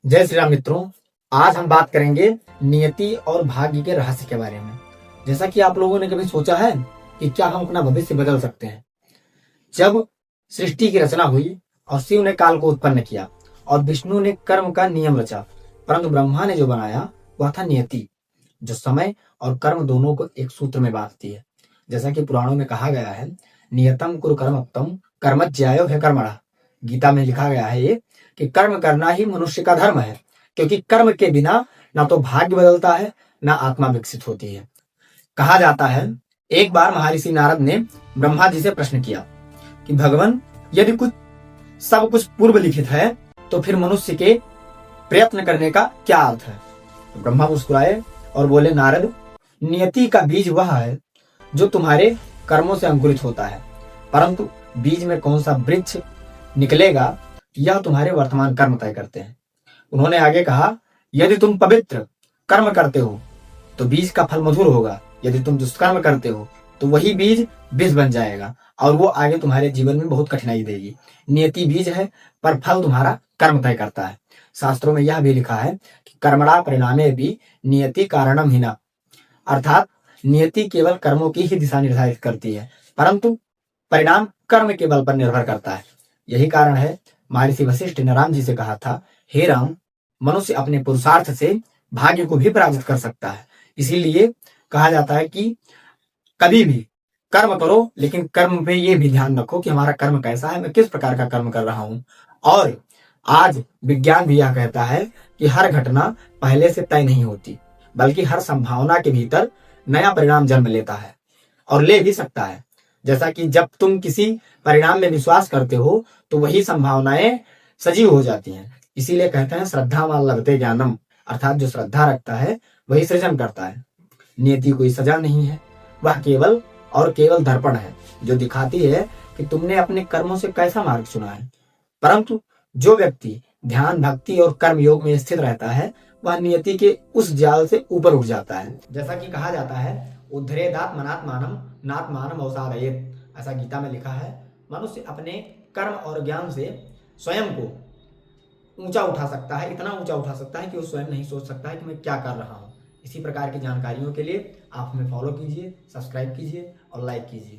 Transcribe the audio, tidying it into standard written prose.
जय श्री राम मित्रों। आज हम बात करेंगे नियति और भाग्य के रहस्य के बारे में। जैसा कि आप लोगों ने कभी सोचा है कि क्या हम अपना भविष्य बदल सकते हैं। जब सृष्टि की रचना हुई और शिव ने काल को उत्पन्न किया और विष्णु ने कर्म का नियम रचा, परंतु ब्रह्मा ने जो बनाया वह था नियति, जो समय और कर्म दोनों को एक सूत्र में बांधती है। जैसा कि पुराणों में कहा गया है, नियतम कुरु कर्मत्तम कर्मज्यायो ह्यकर्मणः। गीता में लिखा गया है ये कि कर्म करना ही मनुष्य का धर्म है, क्योंकि कर्म के बिना ना तो भाग्य बदलता है ना आत्मा विकसित होती है। कहा जाता है, एक बार महर्षि नारद ने ब्रह्मा जी से प्रश्न किया कि भगवान, यदि सब कुछ पूर्व लिखित है तो फिर मनुष्य के प्रयत्न करने का क्या अर्थ है। तो ब्रह्मा मुस्कुराए और बोले, नारद, नियति का बीज वह है जो तुम्हारे कर्मों से अंकुरित होता है, परंतु बीज में कौन सा वृक्ष निकलेगा यह तुम्हारे वर्तमान कर्म तय करते हैं। उन्होंने आगे कहा, यदि तुम पवित्र कर्म करते हो तो बीज का फल मधुर होगा, यदि तुम दुष्कर्म करते हो तो वही बीज विष बन जाएगा और वो आगे तुम्हारे जीवन में बहुत कठिनाई देगी। नियति बीज है पर फल तुम्हारा कर्म तय करता है। शास्त्रों में यह भी लिखा है कि कर्मणा परिणामे भी नियति कारणम हिना, अर्थात नियति केवल कर्मों की ही दिशा निर्धारित करती है, परंतु परिणाम कर्म के बल पर निर्भर करता है। यही कारण है महर्षि वशिष्ठ ने राम जी से कहा था, हे राम, मनुष्य अपने पुरुषार्थ से भाग्य को भी पराजित कर सकता है। इसीलिए कहा जाता है कि कभी भी कर्म करो, लेकिन कर्म पे ये भी ध्यान रखो कि हमारा कर्म कैसा है, मैं किस प्रकार का कर्म कर रहा हूं। और आज विज्ञान भी यह कहता है कि हर घटना पहले से तय नहीं होती, बल्कि हर संभावना के भीतर नया परिणाम जन्म लेता है और ले भी सकता है। जैसा कि जब तुम किसी परिणाम में विश्वास करते हो तो वही संभावनाएं सजीव हो जाती हैं। इसीलिए कहते हैं, श्रद्धा मान लगते ज्ञानम, अर्थात जो श्रद्धा रखता है वही सृजन करता है। नियति कोई सजा नहीं है, वह केवल और केवल दर्पण है जो दिखाती है कि तुमने अपने कर्मों से कैसा मार्ग चुना है। परंतु जो व्यक्ति ध्यान, भक्ति और कर्म योग में स्थित रहता है वह नियति के उस जाल से ऊपर उठ जाता है। जैसा कि कहा जाता है, उद्धरेदात्मनात्मानम नात्मानम अवसादयेत, ऐसा गीता में लिखा है। मनुष्य अपने कर्म और ज्ञान से स्वयं को ऊंचा उठा सकता है, इतना ऊंचा उठा सकता है कि वो स्वयं नहीं सोच सकता है कि मैं क्या कर रहा हूँ। इसी प्रकार की जानकारियों के लिए आप हमें फॉलो कीजिए, सब्सक्राइब कीजिए और लाइक कीजिए।